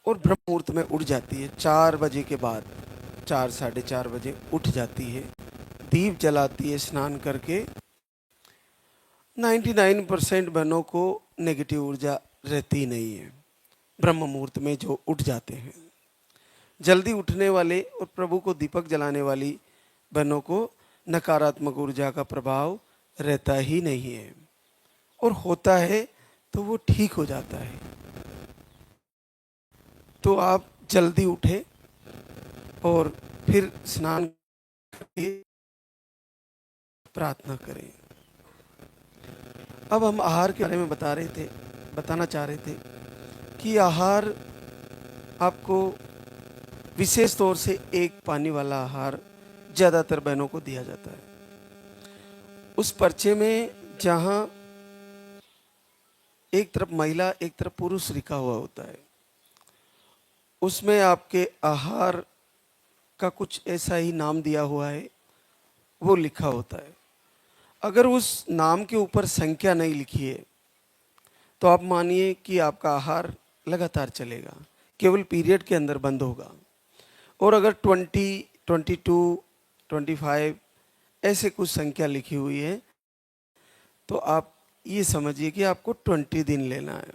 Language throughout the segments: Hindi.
और ब्रह्म मुहूर्त में उठ जाती है 4 बजे के बाद, 4 साढ़े 4 बजे उठ जाती है, दीप जलाती है स्नान करके। 99% बहनों को नेगेटिव ऊर्जा रहती नहीं है ब्रह्म मुहूर्त में जो उठ जाते हैं। जल्दी उठने वाले और प्रभु को दीपक जलाने वाली बहनों को नकारात्मक ऊर्जा का प्रभाव रहता ही नहीं है, और होता है तो वो ठीक हो जाता है। तो आप जल्दी उठे और फिर स्नान करके प्रार्थना करें। अब हम आहार के बारे में बताना चाह रहे थे कि आहार आपको विशेष तौर से एक पानी वाला आहार ज़्यादातर बहनों को दिया जाता है। उस पर्चे में जहाँ एक तरफ महिला एक तरफ पुरुष लिखा हुआ होता है, उसमें आपके आहार का कुछ ऐसा ही नाम दिया हुआ है, वो लिखा होता है। अगर उस नाम के ऊपर संख्या नहीं लिखी है तो आप मानिए कि आपका आहार लगातार चलेगा, केवल पीरियड के अंदर बंद होगा। और अगर 20, 22, 25 ऐसे कुछ संख्या लिखी हुई है तो आप ये समझिए कि आपको 20 दिन लेना है।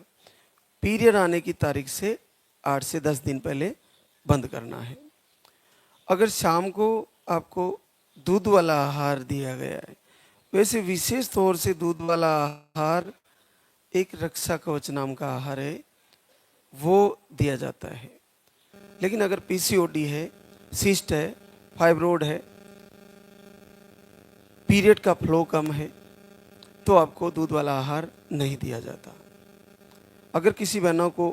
पीरियड आने की तारीख से 8 से 10 दिन पहले बंद करना है। अगर शाम को आपको दूध वाला आहार दिया गया है, वैसे विशेष तौर से दूध वाला आहार एक रक्षा कवच नाम का आहार है, वो दिया जाता है। लेकिन अगर पीसीओडी है, सिस्ट है, फाइब्रोड है, पीरियड का फ्लो कम है, तो आपको दूध वाला आहार नहीं दिया जाता। अगर किसी बहनों को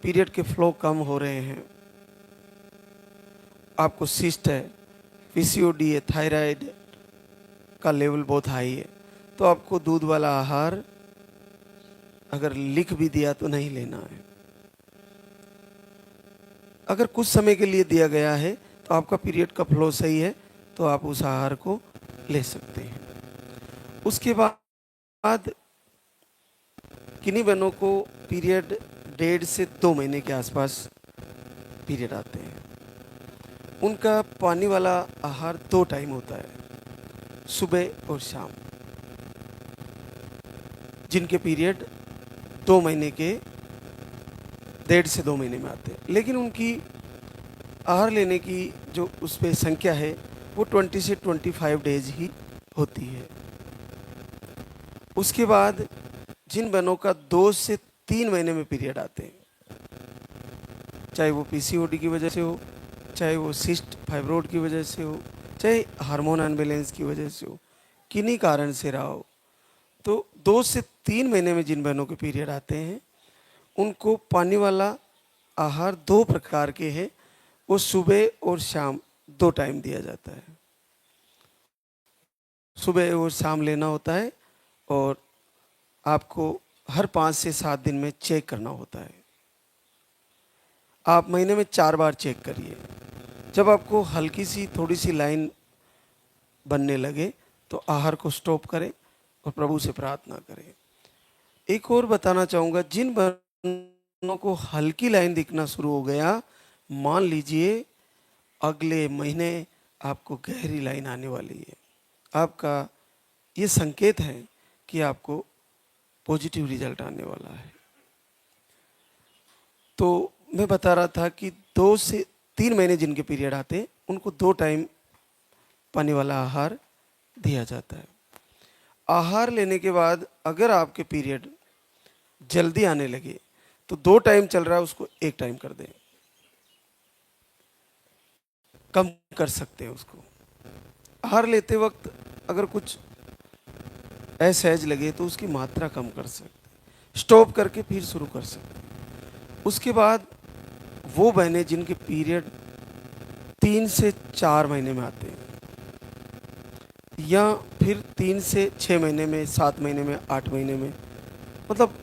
पीरियड के फ्लो कम हो रहे हैं, आपको सिस्ट है, पीसीओडी है, थायराइड का लेवल बहुत हाई है, तो आपको दूध वाला आहार अगर लिख भी दिया तो नहीं लेना है। अगर कुछ समय के लिए दिया गया है तो आपका पीरियड का फ्लो सही है तो आप उस आहार को ले सकते हैं। उसके बाद किन्हीं बहनों को पीरियड 1.5 से 2 महीने के आसपास पीरियड आते हैं। उनका पानी वाला आहार 2 टाइम होता है, सुबह और शाम। जिनके पीरियड 2 महीने के 1.5 से 2 महीने में आते हैं, लेकिन उनकी आहार लेने की जो उस पर संख्या है वो 20 से 25 डेज ही होती है। उसके बाद जिन बहनों का 2 से 3 महीने में पीरियड आते हैं, चाहे वो पीसीओडी की वजह से हो, चाहे वो सिस्ट फाइब्रोड की वजह से हो, चाहे हार्मोन अनबैलेंस की वजह से हो, किन्हीं कारण से रहा हो, तो 2 से 3 महीने में जिन बहनों के पीरियड आते हैं उनको पानी वाला आहार 2 प्रकार के हैं, वो सुबह और शाम 2 टाइम दिया जाता है। सुबह और शाम लेना होता है और आपको हर 5 से 7 दिन में चेक करना होता है। आप महीने में 4 बार चेक करिए। जब आपको हल्की सी थोड़ी सी लाइन बनने लगे तो आहार को स्टॉप करें और प्रभु से प्रार्थना करें। एक और बताना चाहूँगा, जिन बहनों को हल्की लाइन दिखना शुरू हो गया, मान लीजिए अगले महीने आपको गहरी लाइन आने वाली है। आपका ये संकेत है कि आपको पॉजिटिव रिजल्ट आने वाला है। तो मैं बता रहा था कि 2 से 3 महीने जिनके पीरियड आते हैं उनको 2 टाइम पानी वाला आहार दिया जाता है। आहार लेने के बाद अगर आपके पीरियड जल्दी आने लगे तो 2 टाइम चल रहा है उसको 1 टाइम कर दें, कम कर सकते हैं उसको। आहार लेते वक्त अगर कुछ असहज लगे तो उसकी मात्रा कम कर सकते हैं, स्टॉप करके फिर शुरू कर सकते हैं। उसके बाद वो बहनें जिनके पीरियड 3 से 4 महीने में आते हैं, या फिर 3 से 6 महीने में, 7 महीने में, 8 महीने में, मतलब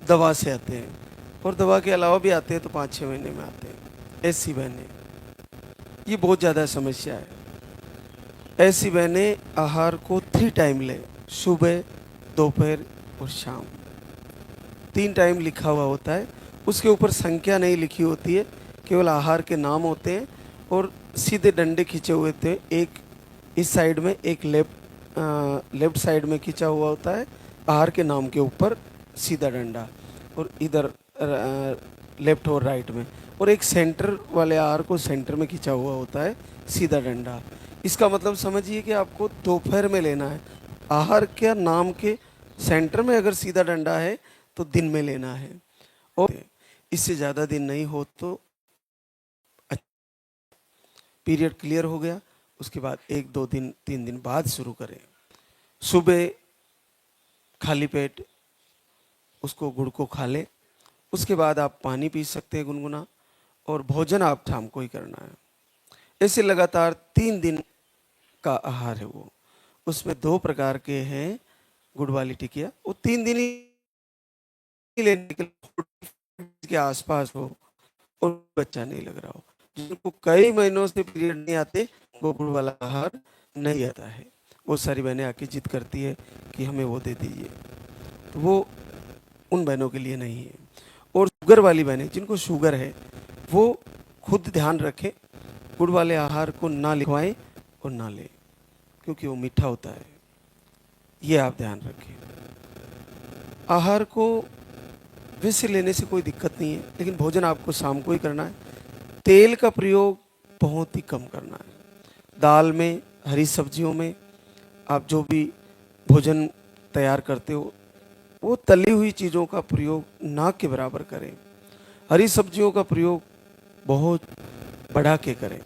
दवा से आते हैं, और दवा के अलावा भी आते हैं तो 5-6 महीने में आते हैं, ऐसी बहनें, ये बहुत ज़्यादा समस्या है। ऐसी बहनें आहार को 3 टाइम लें, सुबह, दोपहर और शाम। 3 टाइम लिखा हुआ होता है, उसके ऊपर संख्या नहीं लिखी होती है, केवल आहार के नाम होते हैं और सीधे डंडे खींचे हुए थे, एक इस साइड में, एक लेफ्ट साइड में खींचा हुआ होता है आहार के नाम के ऊपर सीधा डंडा, और इधर लेफ्ट और राइट में, और एक सेंटर वाले आहार को सेंटर में खींचा हुआ होता है सीधा डंडा। इसका मतलब समझिए कि आपको दोपहर में लेना है। आहार के नाम के सेंटर में अगर सीधा डंडा है तो दिन में लेना है, और इससे ज़्यादा दिन नहीं हो तो पीरियड क्लियर हो गया, उसके बाद 1 2 दिन 3 दिन बाद शुरू करें। सुबह खाली पेट उसको गुड़ को खा लें, उसके बाद आप पानी पी सकते हैं गुनगुना, और भोजन आप शाम को ही करना है। ऐसे लगातार 3 दिन का आहार है वो, उसमें 2 प्रकार के हैं गुड़ वाली टिकिया, वो 3 दिन ही लेने के लिए के आसपास हो और बच्चा नहीं लग रहा हो। जिनको कई महीनों से पीरियड नहीं आते वो गुड़ वाला आहार नहीं आता है। वो सारी बहनें आके जिद करती है कि हमें वो दे दीजिए, तो वो उन बहनों के लिए नहीं है। और शुगर वाली बहनें, जिनको शुगर है, वो खुद ध्यान रखें, गुड़ वाले आहार को ना लिखवाएं और ना लें, क्योंकि वो मीठा होता है, ये आप ध्यान रखें। आहार को वैसे लेने से कोई दिक्कत नहीं है, लेकिन भोजन आपको शाम को ही करना है। तेल का प्रयोग बहुत ही कम करना है। दाल में, हरी सब्जियों में आप जो भी भोजन तैयार करते हो, वो तली हुई चीज़ों का प्रयोग ना के बराबर करें। हरी सब्जियों का प्रयोग बहुत बढ़ा के करें।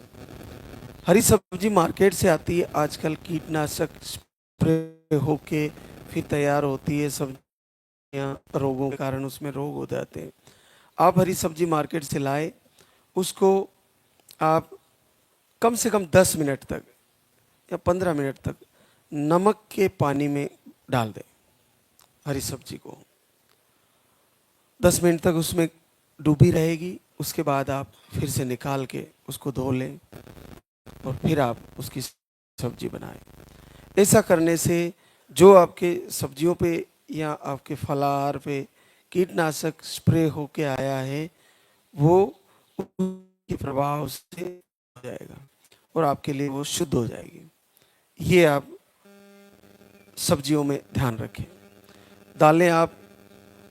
हरी सब्जी मार्केट से आती है आजकल, कीटनाशक स्प्रे होके फिर तैयार होती है सब्जियां, रोगों के कारण उसमें रोग हो जाते हैं। आप हरी सब्जी मार्केट से लाए, उसको आप कम से कम 10 मिनट तक या 15 मिनट तक नमक के पानी में डाल दें। हरी सब्जी को 10 मिनट तक उसमें डूबी रहेगी, उसके बाद आप फिर से निकाल के उसको धो लें और फिर आप उसकी सब्जी बनाएं। ऐसा करने से जो आपके सब्जियों पे या आपके फलाहार पे कीटनाशक स्प्रे होके आया है, वो उसके प्रभाव से हो जाएगा और आपके लिए वो शुद्ध हो जाएगी। ये आप सब्जियों में ध्यान रखें। दालें आप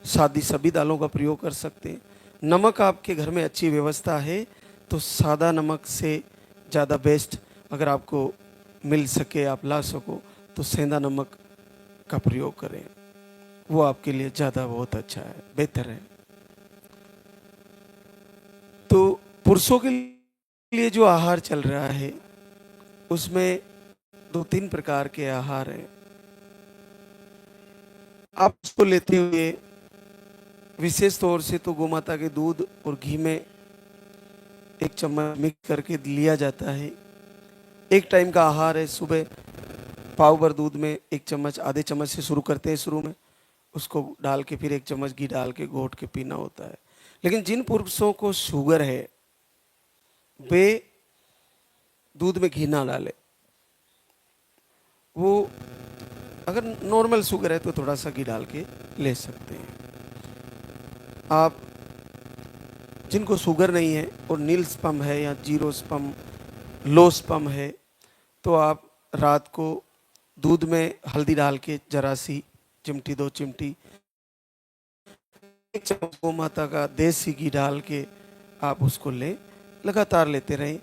सादी सभी दालों का प्रयोग कर सकते हैं। नमक आपके घर में अच्छी व्यवस्था है तो सादा नमक से ज़्यादा बेस्ट, अगर आपको मिल सके, आप ला सको, तो सेंधा नमक का प्रयोग करें, वो आपके लिए ज़्यादा बहुत अच्छा है, बेहतर है। तो पुरुषों के लिए जो आहार चल रहा है उसमें 2 3 प्रकार के आहार हैं। आप उसको लेते हुए विशेष तौर से तो गोमाता के दूध और घी में 1 चम्मच मिक्स करके लिया जाता है। एक टाइम का आहार है, सुबह पाव भर दूध में 1 चम्मच, आधे चम्मच से शुरू करते हैं शुरू में, उसको डाल के फिर 1 चम्मच घी डाल के घोट के पीना होता है। लेकिन जिन पुरुषों को शुगर है वे दूध में घी ना डाले, वो अगर नॉर्मल शुगर है तो थोड़ा सा घी डाल के ले सकते हैं। आप जिनको शुगर नहीं है और नील स्पम है या जीरो स्पम, लो स्पम है, तो आप रात को दूध में हल्दी डाल के जरा सी चिमटी 2 चिमटी, 1 चम्मच गोमाता का देसी घी डाल के आप उसको लें, लगातार लेते रहें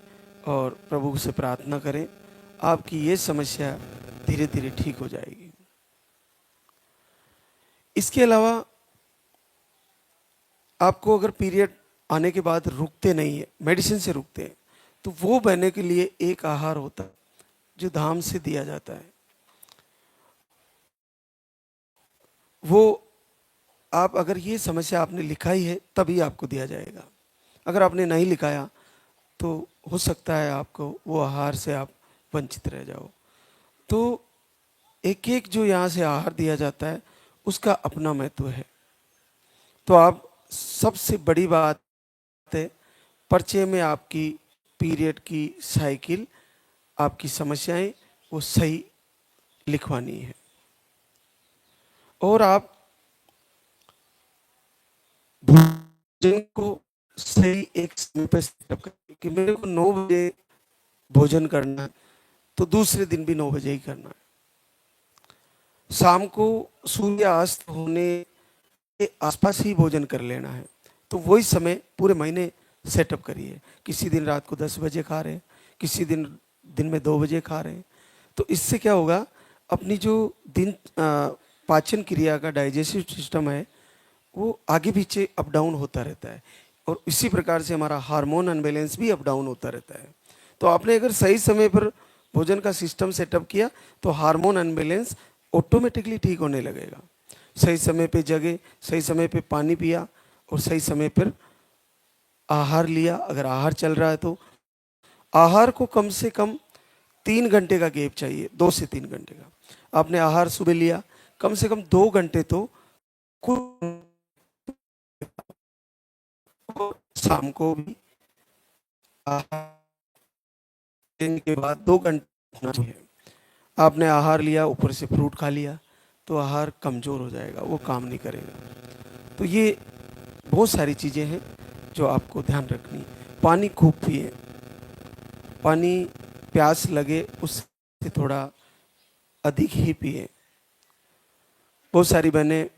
और प्रभु से प्रार्थना करें, आपकी ये समस्या धीरे धीरे ठीक हो जाएगी। इसके अलावा आपको अगर पीरियड आने के बाद रुकते नहीं है, मेडिसिन से रुकते हैं, तो वो बहने के लिए एक आहार होता है जो धाम से दिया जाता है। वो आप अगर ये समस्या आपने लिखाई है तभी आपको दिया जाएगा। अगर आपने नहीं लिखाया तो हो सकता है आपको वो आहार से आप वंचित रह जाओ। तो एक एक जो यहाँ से आहार दिया जाता है उसका अपना महत्व है। तो आप, सबसे बड़ी बात है, पर्चे में आपकी पीरियड की साइकिल, आपकी समस्याएं वो सही लिखवानी है। और आप जिनको सही एक समय पे सेटअप करें कि मेरे को 9 बजे भोजन करना है, तो दूसरे दिन भी 9 बजे ही करना है। शाम को सूर्यास्त होने के आसपास ही भोजन कर लेना है। तो वही समय पूरे महीने सेटअप करिए। किसी दिन रात को 10 बजे खा रहे हैं, किसी दिन दिन में 2 बजे खा रहे हैं। तो इससे क्या होगा, अपनी जो पाचन क्रिया का डाइजेस्टिव सिस्टम है वो आगे पीछे अप डाउन होता रहता है, और इसी प्रकार से हमारा हार्मोन अनबैलेंस भी अप डाउन होता रहता है। तो आपने अगर सही समय पर भोजन का सिस्टम सेटअप किया तो हार्मोन अनबैलेंस ऑटोमेटिकली ठीक होने लगेगा। सही समय पे जगे, सही समय पे पानी पिया और सही समय पर आहार लिया। अगर आहार चल रहा है तो आहार को कम से कम 3 घंटे का गैप चाहिए, 2 से 3 घंटे का। आपने आहार सुबह लिया, कम से कम 2 घंटे तो शाम को भी आहार लेने के बाद 2 घंटे होना चाहिए। आपने आहार लिया, ऊपर से फ्रूट खा लिया, तो आहार कमज़ोर हो जाएगा, वो काम नहीं करेगा। तो ये बहुत सारी चीज़ें हैं जो आपको ध्यान रखनी। पानी खूब पिए, पानी प्यास लगे उससे थोड़ा अधिक ही पिए। बहुत सारी बहनें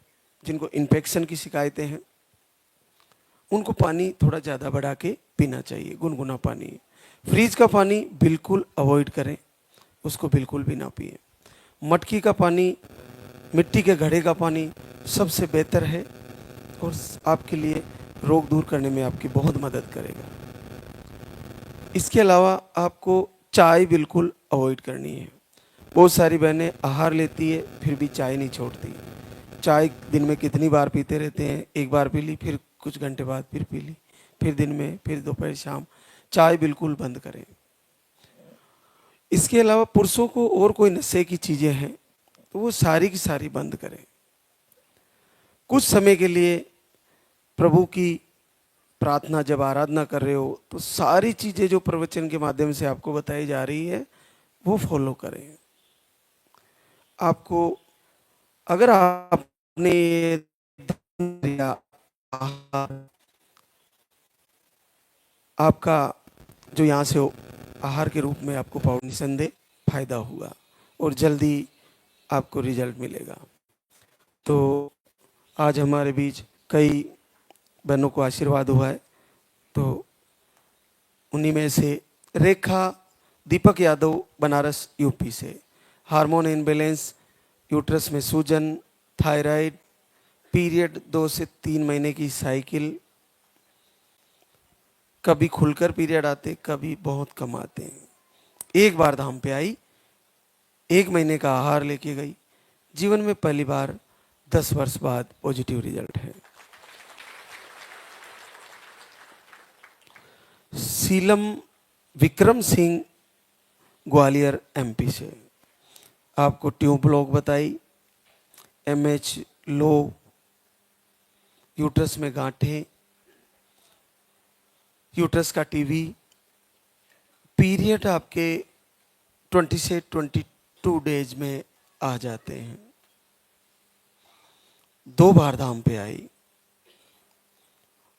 जिनको इन्फेक्शन की शिकायतें हैं उनको पानी थोड़ा ज़्यादा बढ़ा के पीना चाहिए, गुनगुना पानी। फ्रिज का पानी बिल्कुल अवॉइड करें, उसको बिल्कुल भी ना पिए। मटकी का पानी, मिट्टी के घड़े का पानी सबसे बेहतर है और आपके लिए रोग दूर करने में आपकी बहुत मदद करेगा। इसके अलावा आपको चाय बिल्कुल अवॉइड करनी है। बहुत सारी बहनें आहार लेती है फिर भी चाय नहीं छोड़ती। चाय दिन में कितनी बार पीते रहते हैं, एक बार पी ली, फिर कुछ घंटे बाद फिर पी ली, फिर दिन में, फिर दोपहर शाम। चाय बिल्कुल बंद करें। इसके अलावा पुरुषों को और कोई नशे की चीज़ें हैं तो वो सारी की सारी बंद करें। कुछ समय के लिए प्रभु की प्रार्थना, जब आराधना कर रहे हो तो सारी चीज़ें जो प्रवचन के माध्यम से आपको बताई जा रही है वो फॉलो करें। आपको अगर आपने आपका जो यहाँ से आहार के रूप में आपको पाओ, निसंदेह फायदा हुआ और जल्दी आपको रिजल्ट मिलेगा। तो आज हमारे बीच कई बहनों को आशीर्वाद हुआ है, तो उन्हीं में से रेखा दीपक यादव बनारस यूपी से, हार्मोन इनबैलेंस, यूट्रस में सूजन, थायराइड, पीरियड 2 से 3 महीने की साइकिल, कभी खुलकर पीरियड आते, कभी बहुत कम आते हैं। एक बार धाम पे आई, 1 महीने का आहार लेके गई, जीवन में पहली बार 10 वर्ष बाद पॉजिटिव रिजल्ट है। सीलम विक्रम सिंह ग्वालियर एमपी से, आपको ट्यूब ब्लॉक बताई, एमएच लो, यूट्रस में गांठें, यूट्रस का टीवी, पीरियड आपके 20 से 22 डेज में आ जाते हैं। 2 बार धाम पे आई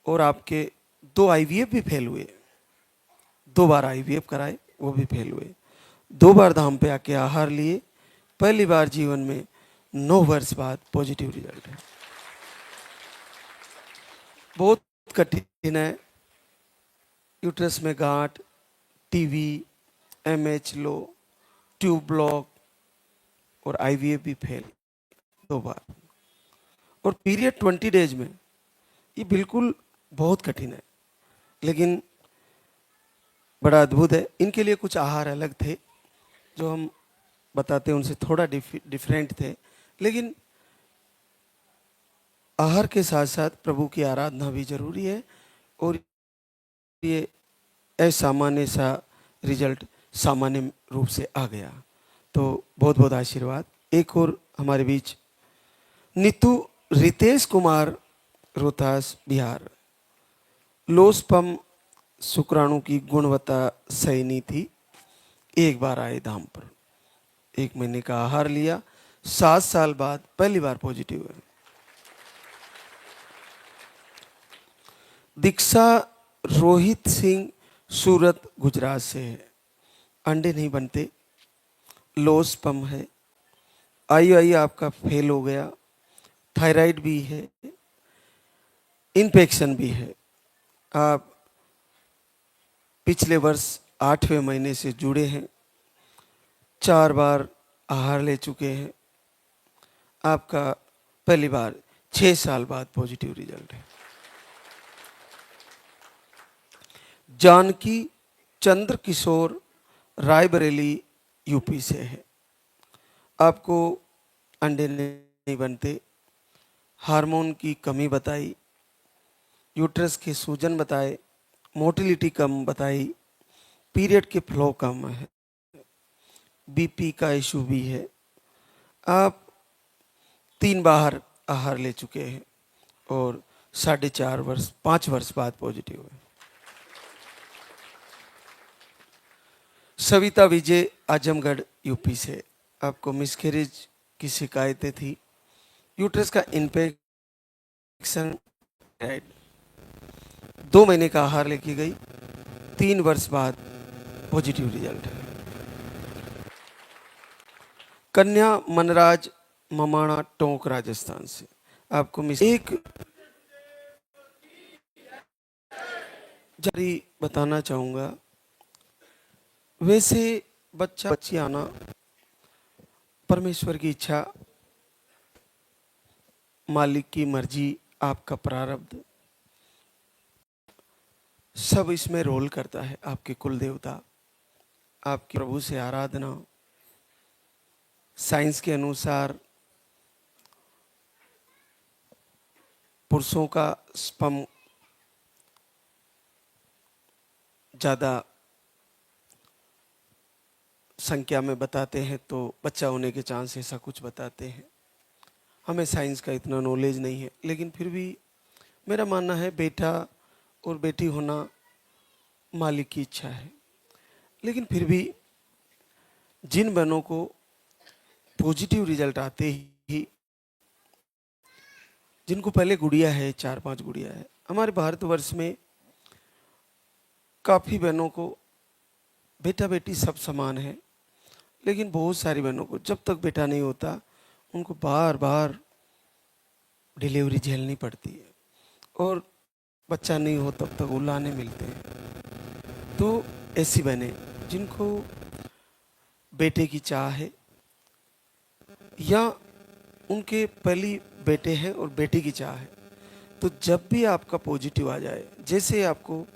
और आपके 2 आईवीएफ भी फेल हुए। 2 बार आईवीएफ कराए, वो भी फेल हुए। 2 बार धाम पे आके आहार लिए, पहली बार जीवन में 9 वर्ष बाद पॉजिटिव रिजल्ट है। बहुत कठिन है, यूट्रस में गांठ, टीवी, एमएच लो, ट्यूब ब्लॉक और आईवीएफ भी फेल 2 बार, और पीरियड 20 डेज में, ये बिल्कुल बहुत कठिन है, लेकिन बड़ा अद्भुत है। इनके लिए कुछ आहार अलग थे जो हम बताते हैं, उनसे थोड़ा डिफरेंट थे, लेकिन आहार के साथ साथ प्रभु की आराधना भी जरूरी है, और ये असामान्य सा रिजल्ट सामान्य रूप से आ गया। तो बहुत बहुत आशीर्वाद। एक और हमारे बीच नीतू रितेश कुमार, रोहतास बिहार, लोस्पम शुक्राणु की गुणवत्ता सही नहीं थी, एक बार आए धाम पर, 1 महीने का आहार लिया, 7 साल बाद पहली बार पॉजिटिव है। दीक्षा रोहित सिंह सूरत गुजरात से है। अंडे नहीं बनते, लो स्पर्म है, IUI आपका फेल हो गया, थायराइड भी है, इन्फेक्शन भी है। आप पिछले वर्ष 8वें महीने से जुड़े हैं, 4 बार आहार ले चुके हैं। आपका पहली बार 6 साल बाद पॉजिटिव रिजल्ट है। जानकी चंद्र किशोर रायबरेली यूपी से है। आपको अंडे नहीं बनते, हार्मोन की कमी बताई, यूट्रस के सूजन बताए, मोटिलिटी कम बताई, पीरियड के फ्लो कम है, BP का इशू भी है। आप 3 बार आहार ले चुके हैं और 4.5 वर्ष 5 वर्ष बाद पॉजिटिव है। सविता विजय आजमगढ़ यूपी से। आपको मिसकैरेज की शिकायतें थी, यूट्रस का इन्फेक्शन, 2 महीने का आहार लेके गई, 3 वर्ष बाद पॉजिटिव रिजल्ट है। कन्या मनराज ममाणा टोंक राजस्थान से। आपको एक जारी बताना चाहूँगा, वैसे बच्ची आना परमेश्वर की इच्छा, मालिक की मर्जी, आपका प्रारब्ध, सब इसमें रोल करता है। आपके कुल देवता, आपके प्रभु से आराधना, साइंस के अनुसार पुरुषों का स्पर्म ज़्यादा संख्या में बताते हैं तो बच्चा होने के चांस ऐसा कुछ बताते हैं। हमें साइंस का इतना नॉलेज नहीं है, लेकिन फिर भी मेरा मानना है बेटा और बेटी होना मालिक की इच्छा है। लेकिन फिर भी जिन बहनों को पॉजिटिव रिजल्ट आते ही, जिनको पहले गुड़िया है, 4-5 गुड़िया है, हमारे भारतवर्ष में काफ़ी बहनों को बेटा बेटी सब समान है, लेकिन बहुत सारी बहनों को जब तक बेटा नहीं होता उनको बार बार डिलीवरी झेलनी पड़ती है और बच्चा नहीं हो तब तक उलाने मिलते हैं। तो ऐसी बहनें जिनको बेटे की चाह है या उनके पहली बेटे हैं और बेटी की चाह है, तो जब भी आपका पॉजिटिव आ जाए, जैसे आपको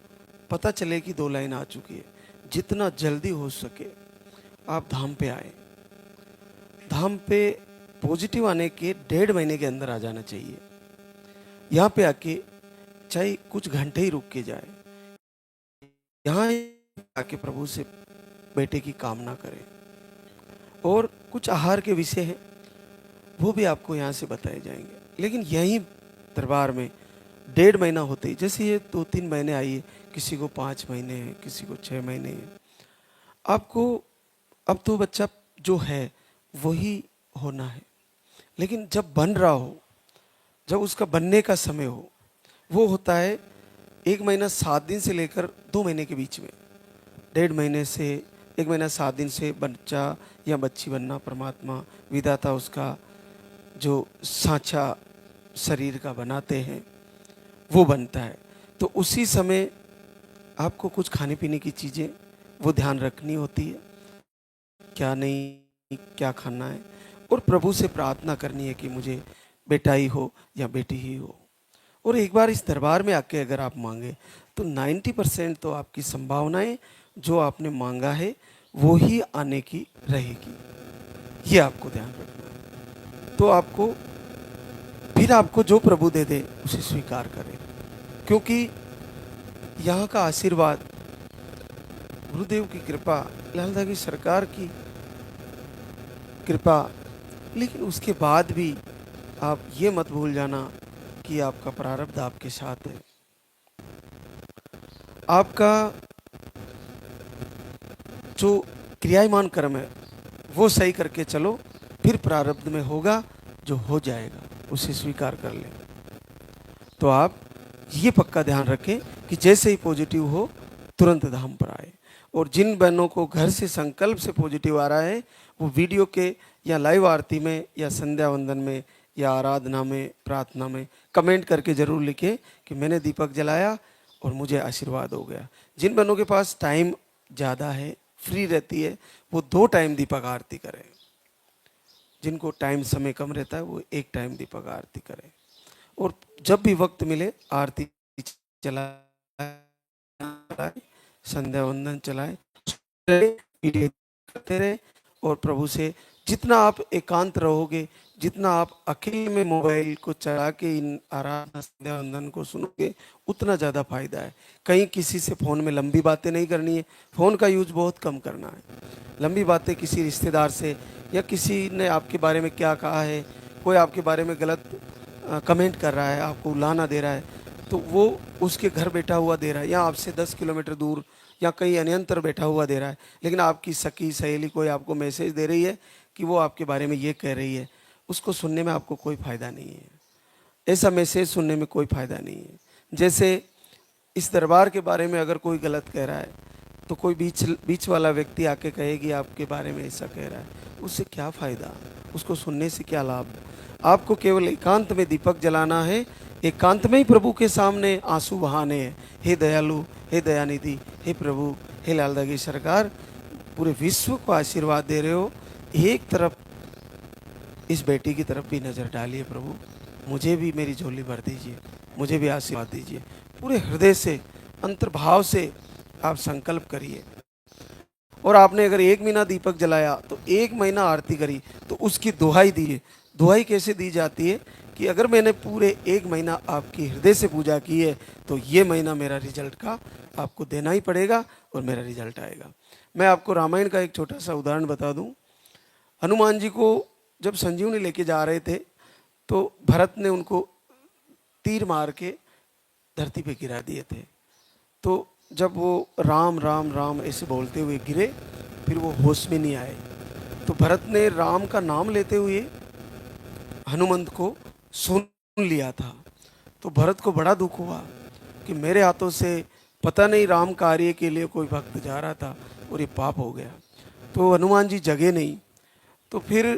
पता चले कि 2 लाइन आ चुकी है, जितना जल्दी हो सके आप धाम पे आए। धाम पे पॉजिटिव आने के 1.5 महीने के अंदर आ जाना चाहिए। यहाँ पे आके चाहे कुछ घंटे ही रुक के जाए, यहाँ आके प्रभु से बेटे की कामना करें। और कुछ आहार के विषय हैं, वो भी आपको यहाँ से बताए जाएंगे। लेकिन यहीं दरबार में 1.5 महीना होते ही, जैसे ये 2-3 महीने आई है, किसी को 5 महीने हैं, किसी को 6 महीने हैं, आपको अब तो बच्चा जो है वही होना है। लेकिन जब बन रहा हो, जब उसका बनने का समय हो, वो होता है 1 महीना 7 दिन से लेकर 2 महीने के बीच में। 1.5 महीने से 1 महीना 7 दिन से बच्चा या बच्ची बनना परमात्मा विधाता उसका जो सांचा शरीर का बनाते हैं वो बनता है। तो उसी समय आपको कुछ खाने पीने की चीज़ें वो ध्यान रखनी होती है, क्या नहीं क्या खाना है, और प्रभु से प्रार्थना करनी है कि मुझे बेटा ही हो या बेटी ही हो। और एक बार इस दरबार में आके अगर आप मांगे तो 90% तो आपकी संभावनाएं जो आपने मांगा है वो ही आने की रहेगी। ये आपको ध्यान रखना है। तो आपको फिर आपको जो प्रभु दे दे उसे स्वीकार करें, क्योंकि यहाँ का आशीर्वाद, गुरुदेव की कृपा, लालदा की सरकार की कृपा, लेकिन उसके बाद भी आप ये मत भूल जाना कि आपका प्रारब्ध आपके साथ है। आपका जो क्रियामान कर्म है वो सही करके चलो, फिर प्रारब्ध में होगा जो हो जाएगा, उसे स्वीकार कर लें। तो आप ये पक्का ध्यान रखें कि जैसे ही पॉजिटिव हो तुरंत धाम पर आए। और जिन बहनों को घर से संकल्प से पॉजिटिव आ रहा है वो वीडियो के या लाइव आरती में या संध्या वंदन में या आराधना में प्रार्थना में कमेंट करके ज़रूर लिखें कि मैंने दीपक जलाया और मुझे आशीर्वाद हो गया। जिन बहनों के पास टाइम ज़्यादा है, फ्री रहती है, वो 2 टाइम दीपक आरती करें। जिनको टाइम समय कम रहता है वो 1 टाइम दीपक आरती करें। और जब भी वक्त मिले आरती चलाए, संध्या वंदन चलाए, करते रहे। और प्रभु से जितना आप एकांत रहोगे, जितना आप अकेले में मोबाइल को चला के इन आराधना संध्या वंदन को सुनोगे, उतना ज़्यादा फायदा है। कहीं किसी से फ़ोन में लंबी बातें नहीं करनी है, फ़ोन का यूज बहुत कम करना है। लंबी बातें किसी रिश्तेदार से या किसी ने आपके बारे में क्या कहा है, कोई आपके बारे में गलत कमेंट कर रहा है, आपको उलाहना दे रहा है, तो वो उसके घर बैठा हुआ दे रहा है या आपसे 10 किलोमीटर दूर या कहीं अन्यंतर बैठा हुआ दे रहा है, लेकिन आपकी सखी सहेली कोई आपको मैसेज दे रही है कि वो आपके बारे में ये कह रही है, उसको सुनने में आपको कोई फ़ायदा नहीं है। ऐसा मैसेज सुनने में कोई फ़ायदा नहीं है। जैसे इस दरबार के बारे में अगर कोई गलत कह रहा है तो कोई बीच वाला व्यक्ति आके कहेगी आपके बारे में ऐसा कह रहा है, उससे क्या फ़ायदा, उसको सुनने से क्या लाभ। आपको केवल एकांत में दीपक जलाना है, एकांत में ही प्रभु के सामने आंसू बहाने हैं। हे दयालु, हे दयानिधि, हे प्रभु, हे लालदागी सरकार, पूरे विश्व को आशीर्वाद दे रहे हो, एक तरफ इस बेटी की तरफ भी नज़र डालिए प्रभु, मुझे भी मेरी झोली भर दीजिए, मुझे भी आशीर्वाद दीजिए। पूरे हृदय से अंतर्भाव से आप संकल्प करिए। और आपने अगर 1 महीना दीपक जलाया तो 1 महीना आरती करी तो उसकी दुहाई दीजिए। दुहाई कैसे दी जाती है कि अगर मैंने पूरे 1 महीना आपकी हृदय से पूजा की है तो ये महीना मेरा रिजल्ट का आपको देना ही पड़ेगा और मेरा रिजल्ट आएगा। मैं आपको रामायण का एक छोटा सा उदाहरण बता दूं। हनुमान जी को जब संजीवनी लेके जा रहे थे तो भरत ने उनको तीर मार के धरती पे गिरा दिए थे। तो जब वो राम राम राम ऐसे बोलते हुए गिरे, फिर वो होश में नहीं आए। तो भरत ने राम का नाम लेते हुए हनुमंत को सुन लिया था। तो भरत को बड़ा दुख हुआ कि मेरे हाथों से पता नहीं राम कार्य के लिए कोई भक्त जा रहा था और ये पाप हो गया। तो हनुमान जी जगे नहीं। तो फिर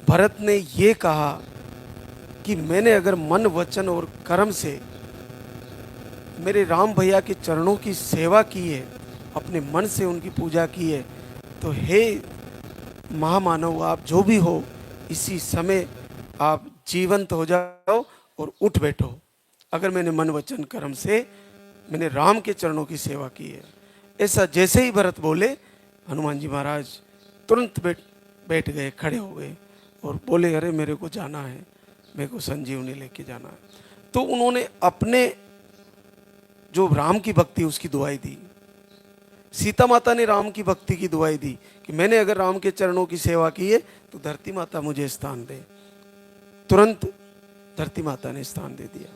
भरत ने ये कहा कि मैंने अगर मन वचन और कर्म से मेरे राम भैया के चरणों की सेवा की है, अपने मन से उनकी पूजा की है, तो हे महामानव आप जो भी हो, इसी समय आप जीवंत हो जाओ और उठ बैठो। अगर मैंने मन वचन कर्म से मैंने राम के चरणों की सेवा की है। ऐसा जैसे ही भरत बोले, हनुमान जी महाराज तुरंत बैठ गए, खड़े हो गए और बोले अरे मेरे को जाना है, मेरे को संजीवनी लेके जाना है। तो उन्होंने अपने जो राम की भक्ति उसकी दुआई दी। सीता माता ने राम की भक्ति की दुआई दी कि मैंने अगर राम के चरणों की सेवा की है तो धरती माता मुझे स्थान दे। तुरंत धरती माता ने स्थान दे दिया।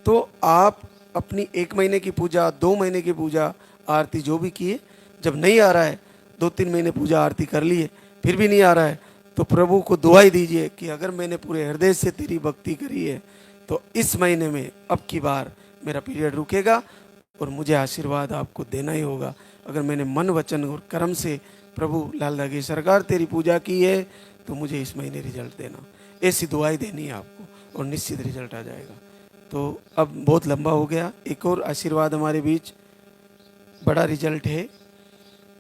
तो आप अपनी 1 महीने की पूजा, 2 महीने की पूजा आरती जो भी किए, जब नहीं आ रहा है 2-3 महीने पूजा आरती कर लिए फिर भी नहीं आ रहा है, तो प्रभु को दुआई दीजिए कि अगर मैंने पूरे हृदय से तेरी भक्ति करी है तो इस महीने में अब की बार मेरा पीरियड रुकेगा और मुझे आशीर्वाद आपको देना ही होगा। अगर मैंने मन वचन और कर्म से प्रभु लालदागी सरकार तेरी पूजा की है तो मुझे इस महीने रिजल्ट देना। ऐसी दुआई देनी है आपको और निश्चित रिजल्ट आ जाएगा। तो अब बहुत लंबा हो गया, एक और आशीर्वाद हमारे बीच, बड़ा रिजल्ट है।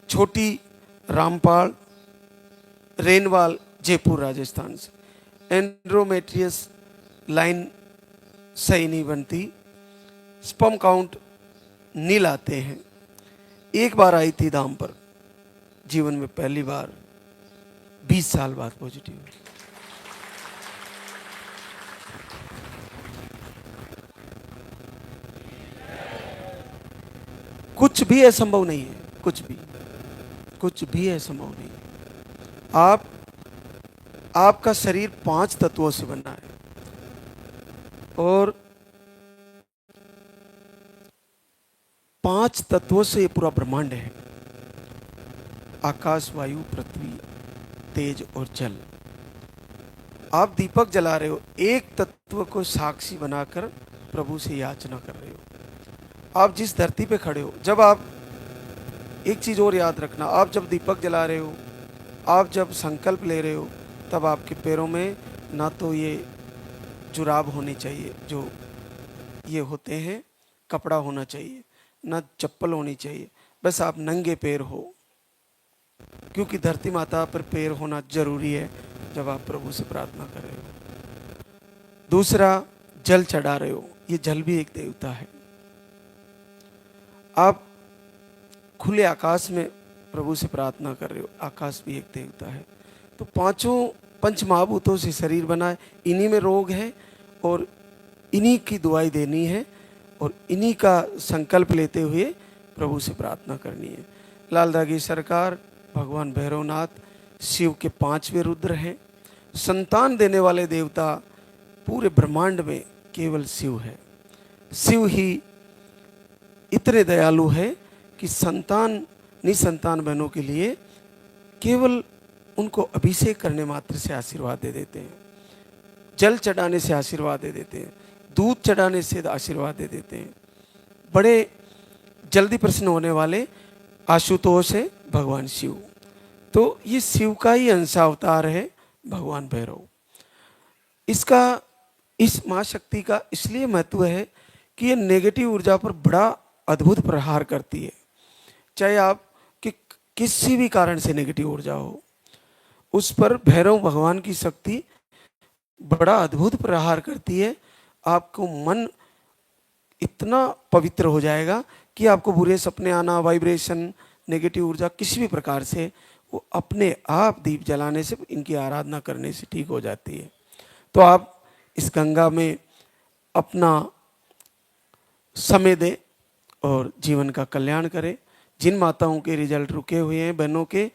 छोटी रामपाल, रेनवाल, जयपुर राजस्थान से एंड्रोमेट्रियस लाइन सही नहीं बनती, स्पर्म काउंट नील आते हैं। एक बार आई थी दाम पर, जीवन में पहली बार 20 साल बाद पॉजिटिव। कुछ भी असंभव नहीं है, कुछ भी असंभव नहीं है। आपका शरीर 5 तत्वों से बना है और 5 तत्वों से ये पूरा ब्रह्मांड है। आकाश, वायु, पृथ्वी, तेज और जल। आप दीपक जला रहे हो, एक तत्व को साक्षी बनाकर प्रभु से याचना कर रहे हो। आप जिस धरती पे खड़े हो, जब आप एक चीज़ और याद रखना, आप जब दीपक जला रहे हो, आप जब संकल्प ले रहे हो, तब आपके पैरों में ना तो ये जुराब होने चाहिए जो ये होते हैं, कपड़ा होना चाहिए, ना चप्पल होनी चाहिए, बस आप नंगे पैर हो, क्योंकि धरती माता पर पैर होना जरूरी है जब आप प्रभु से प्रार्थना कर रहे हो। दूसरा, जल चढ़ा रहे हो, ये जल भी एक देवता है। आप खुले आकाश में प्रभु से प्रार्थना कर रहे हो, आकाश भी एक देवता है। तो पांचों पंच महाभूतों से शरीर बना है, इन्हीं में रोग है और इन्हीं की दुआई देनी है और इन्हीं का संकल्प लेते हुए प्रभु से प्रार्थना करनी है। लाल दागी सरकार, भगवान भैरवनाथ शिव के 5वें रुद्र हैं। संतान देने वाले देवता पूरे ब्रह्मांड में केवल शिव है। शिव ही इतने दयालु है कि संतान निसंतान बहनों के लिए केवल उनको अभिषेक करने मात्र से आशीर्वाद दे देते हैं, जल चढ़ाने से आशीर्वाद दे देते हैं, दूध चढ़ाने से आशीर्वाद दे देते हैं। बड़े जल्दी प्रसन्न होने वाले आशुतोष है भगवान शिव। तो ये शिव का ही अंशावतार है भगवान भैरव। इसका, इस माँ शक्ति का इसलिए महत्व है कि ये नेगेटिव ऊर्जा पर बड़ा अद्भुत प्रहार करती है। चाहे आप कि किसी भी कारण से नेगेटिव ऊर्जा हो, उस पर भैरव भगवान की शक्ति बड़ा अद्भुत प्रहार करती है। आपको मन इतना पवित्र हो जाएगा कि आपको बुरे सपने आना, वाइब्रेशन, नेगेटिव ऊर्जा किसी भी प्रकार से वो अपने आप दीप जलाने से, इनकी आराधना करने से ठीक हो जाती है। तो आप इस गंगा में अपना समय दें और जीवन का कल्याण करें। जिन माताओं के रिजल्ट रुके हुए हैं, बहनों के,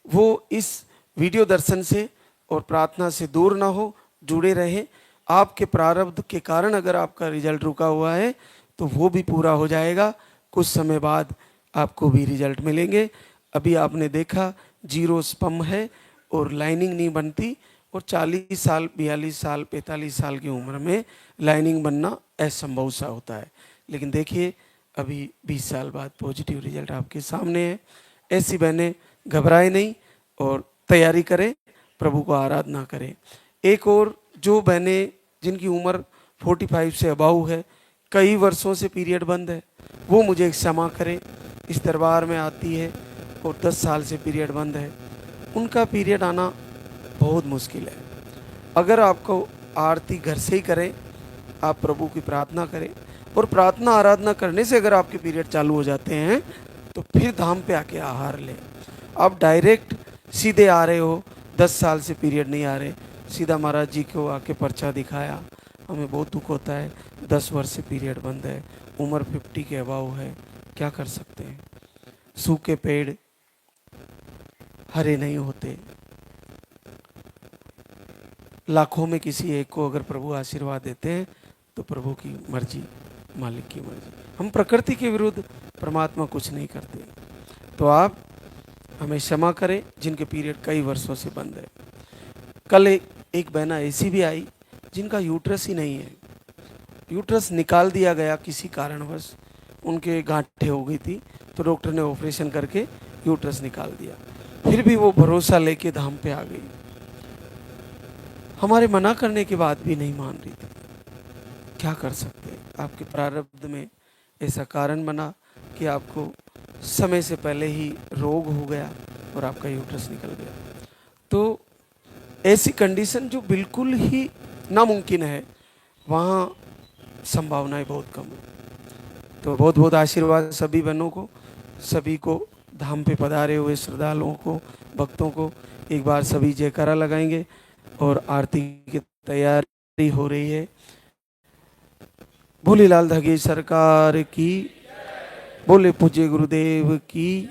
वो इस वीडियो दर्शन से और प्रार्थना से दूर ना हो, जुड़े रहें। आपके प्रारब्ध के कारण अगर आपका रिजल्ट रुका हुआ है तो वो भी पूरा हो जाएगा, कुछ समय बाद आपको भी रिजल्ट मिलेंगे। अभी आपने देखा जीरो स्पम है और लाइनिंग नहीं बनती, और 40 साल, 42 साल, 45 साल की उम्र में लाइनिंग बनना असंभव सा होता है। लेकिन देखिए अभी 20 साल बाद पॉजिटिव रिजल्ट आपके सामने है। ऐसी बहनें घबराए नहीं और तैयारी करें, प्रभु को आराधना करें। एक और, जो बहनें जिनकी उम्र 45 से अबाउ है, कई वर्षों से पीरियड बंद है, वो मुझे क्षमा करें। इस दरबार में आती है और 10 साल से पीरियड बंद है, उनका पीरियड आना बहुत मुश्किल है। अगर आपको आरती घर से ही करें, आप प्रभु की प्रार्थना करें, और प्रार्थना आराधना करने से अगर आपके पीरियड चालू हो जाते हैं तो फिर धाम पे आके आहार लें। आप डायरेक्ट सीधे आ रहे हो, 10 साल से पीरियड नहीं आ रहे, सीधा महाराज जी को आके पर्चा दिखाया, हमें बहुत दुख होता है, 10 वर्ष से पीरियड बंद है, उम्र 50 के अबाव है, क्या कर सकते हैं। सूखे पेड़ हरे नहीं होते, लाखों में किसी एक को अगर प्रभु आशीर्वाद देते हैं तो प्रभु की मर्जी, मालिक की मर्जी। हम प्रकृति के विरुद्ध परमात्मा कुछ नहीं करते। तो आप हमें क्षमा करें जिनके पीरियड कई वर्षों से बंद है। कल एक बहना ऐसी भी आई जिनका यूट्रस ही नहीं है, यूट्रस निकाल दिया गया किसी कारणवश, उनके गांठें हो गई थी, तो डॉक्टर ने ऑपरेशन करके यूट्रस निकाल दिया, फिर भी वो भरोसा लेके धाम पे आ गई। हमारे मना करने के बाद भी नहीं मान रही थी। क्या कर सकते हैं, आपके प्रारब्ध में ऐसा कारण बना कि आपको समय से पहले ही रोग हो गया और आपका यूट्रस निकल गया। तो ऐसी कंडीशन जो बिल्कुल ही नामुमकिन है, वहाँ संभावनाएं बहुत कम है। तो बहुत बहुत आशीर्वाद सभी बहनों को, सभी को, धाम पे पधारे हुए श्रद्धालुओं को, भक्तों को। एक बार सभी जयकारा लगाएंगे और आरती की तैयारी हो रही है। भोले लाल धगे सरकार की, बोले पूज्य गुरुदेव की।